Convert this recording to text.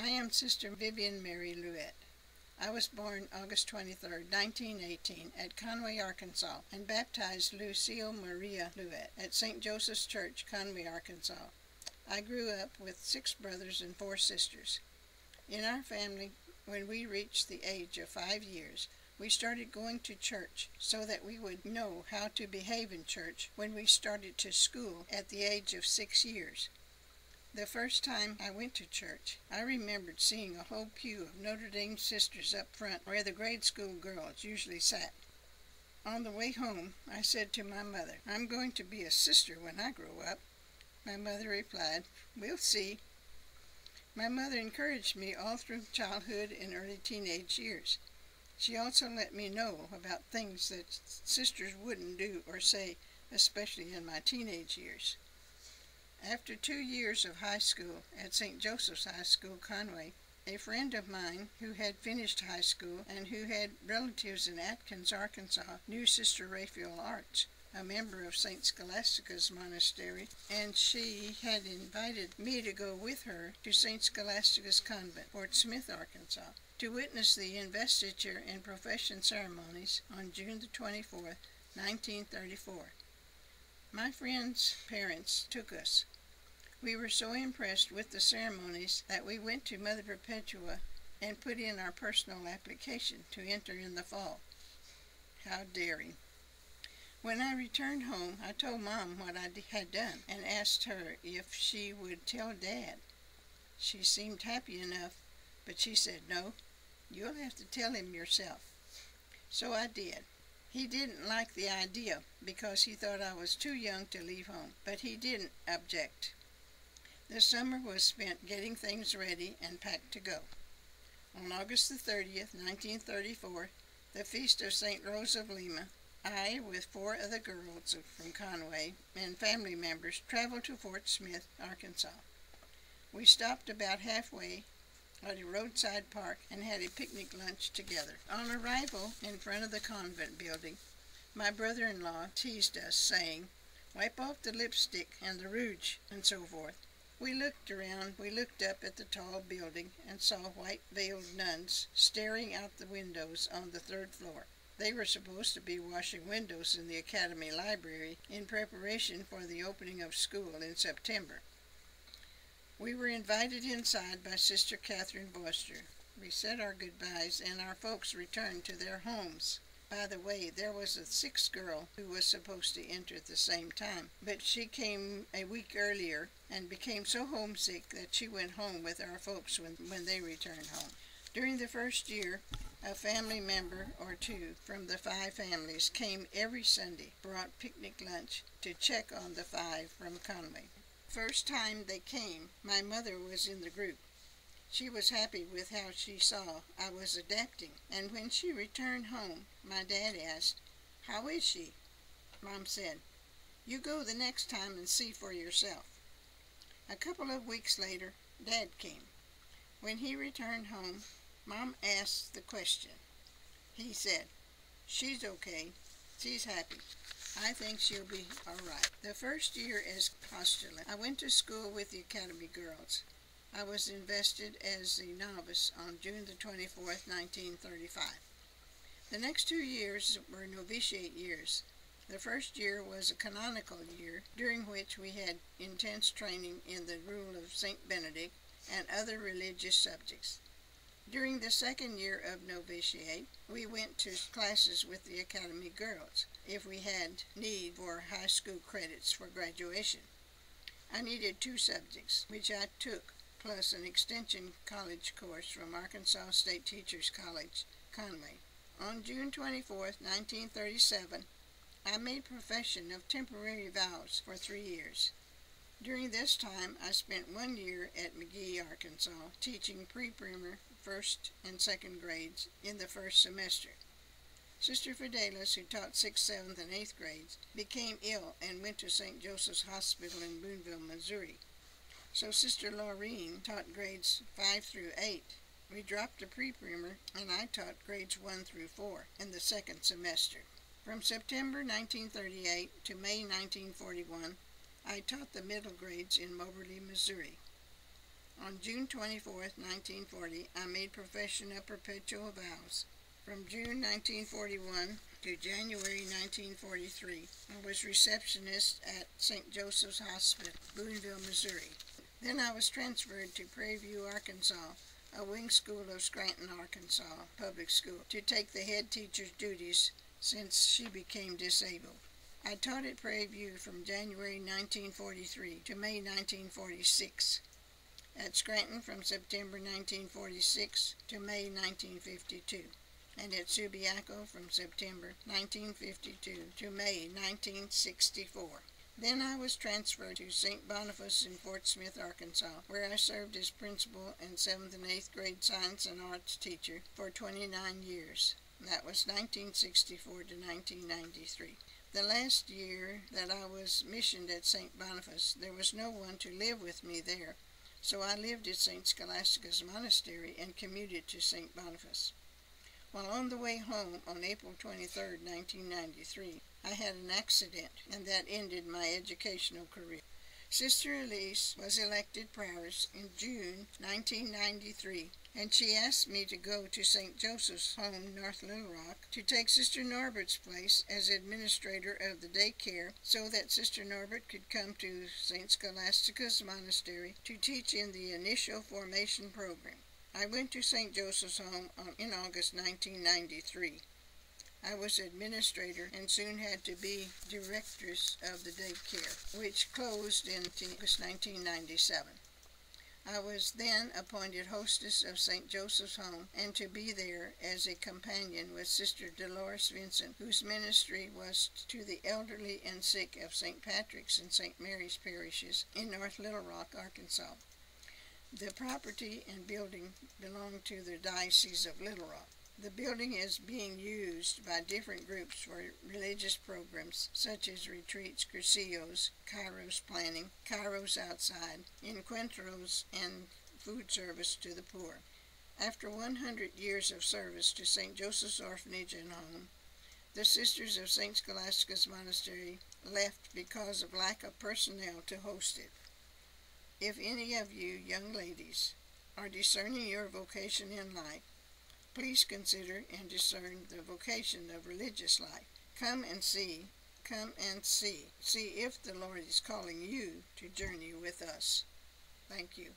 I am Sister Vivian Mary Luyet. I was born August 23, 1918, at Conway, Arkansas, and baptized Lucio Maria Luyet at St. Joseph's Church, Conway, Arkansas. I grew up with 6 brothers and 4 sisters. In our family, when we reached the age of 5 years, we started going to church so that we would know how to behave in church when we started to school at the age of 6 years. The first time I went to church, I remembered seeing a whole pew of Notre Dame sisters up front where the grade school girls usually sat. On the way home, I said to my mother, "I'm going to be a sister when I grow up." My mother replied, "We'll see." My mother encouraged me all through childhood and early teenage years. She also let me know about things that sisters wouldn't do or say, especially in my teenage years. After 2 years of high school at St. Joseph's High School, Conway, a friend of mine who had finished high school and who had relatives in Atkins, Arkansas, knew Sister Raphael Arts, a member of St. Scholastica's monastery, and she had invited me to go with her to St. Scholastica's convent, Fort Smith, Arkansas, to witness the investiture and profession ceremonies on June the 24th, 1934. My friend's parents took us. We were so impressed with the ceremonies that we went to Mother Perpetua and put in our personal application to enter in the fall. How daring. When I returned home, I told Mom what I had done and asked her if she would tell Dad. She seemed happy enough, but she said, "No, you'll have to tell him yourself." So I did. He didn't like the idea because he thought I was too young to leave home, but he didn't object. The summer was spent getting things ready and packed to go. On August the 30th, 1934, the feast of St. Rose of Lima, I, with 4 other girls from Conway and family members, traveled to Fort Smith, Arkansas. We stopped about halfway at a roadside park and had a picnic lunch together. On arrival in front of the convent building, my brother-in-law teased us, saying, "Wipe off the lipstick and the rouge," and so forth. We looked around, we looked up at the tall building and saw white-veiled nuns staring out the windows on the 3rd floor. They were supposed to be washing windows in the academy library in preparation for the opening of school in September. We were invited inside by Sister Catherine Boyster. We said our goodbyes and our folks returned to their homes. By the way, there was a 6th girl who was supposed to enter at the same time, but she came a week earlier and became so homesick that she went home with our folks when they returned home. During the first year, a family member or 2 from the 5 families came every Sunday, brought picnic lunch to check on the 5 from Conway. First time they came, my mother was in the group. She was happy with how she saw I was adapting, and when she returned home, my dad asked, "How is she?" Mom said, "You go the next time and see for yourself." A couple of weeks later, Dad came. When he returned home, Mom asked the question. He said, "She's okay. She's happy. I think she'll be all right." The first year as postulant, I went to school with the Academy girls. I was invested as a novice on June the 24th, 1935. The next 2 years were novitiate years. The first year was a canonical year, during which we had intense training in the rule of St. Benedict and other religious subjects. During the second year of novitiate, we went to classes with the Academy girls, if we had need for high school credits for graduation. I needed 2 subjects, which I took, plus an extension college course from Arkansas State Teachers College, Conway. On June 24, 1937, I made profession of temporary vows for 3 years. During this time, I spent 1 year at McGee, Arkansas, teaching pre-primer 1st and 2nd grades in the 1st semester. Sister Fidelis, who taught 6th, 7th, and 8th grades, became ill and went to St. Joseph's Hospital in Boonville, Missouri. So Sister Laureen taught grades 5 through 8. We dropped the pre-primer, and I taught grades 1 through 4 in the 2nd semester. From September 1938 to May 1941, I taught the middle grades in Moberly, Missouri. On June 24th, 1940, I made profession of perpetual vows. From June 1941 to January 1943, I was receptionist at St. Joseph's Hospital, Boonville, Missouri. Then I was transferred to Prairie View, Arkansas, a wing school of Scranton, Arkansas public school, to take the head teacher's duties since she became disabled. I taught at Prairie View from January 1943 to May 1946, at Scranton from September 1946 to May 1952, and at Subiaco from September 1952 to May 1964. Then I was transferred to St. Boniface in Fort Smith, Arkansas, where I served as principal and 7th and 8th grade science and arts teacher for 29 years. That was 1964 to 1993. The last year that I was missioned at St. Boniface, there was no one to live with me there, so I lived at St. Scholastica's Monastery and commuted to St. Boniface. While on the way home on April 23, 1993, I had an accident, and that ended my educational career. Sister Elise was elected prioress in June 1993, and she asked me to go to St. Joseph's Home, North Little Rock, to take Sister Norbert's place as administrator of the daycare so that Sister Norbert could come to St. Scholastica's Monastery to teach in the initial formation program. I went to St. Joseph's Home in August 1993. I was administrator and soon had to be directress of the daycare, which closed in August 1997. I was then appointed hostess of St. Joseph's Home and to be there as a companion with Sister Dolores Vincent, whose ministry was to the elderly and sick of St. Patrick's and St. Mary's parishes in North Little Rock, Arkansas. The property and building belong to the Diocese of Little Rock. The building is being used by different groups for religious programs such as retreats, crucijos, Kairos planning, Kairos outside, encuentros, and food service to the poor. After 100 years of service to St. Joseph's Orphanage and Home, the Sisters of St. Scholastica's Monastery left because of lack of personnel to host it. If any of you young ladies are discerning your vocation in life, please consider and discern the vocation of religious life. Come and see if the Lord is calling you to journey with us. Thank you.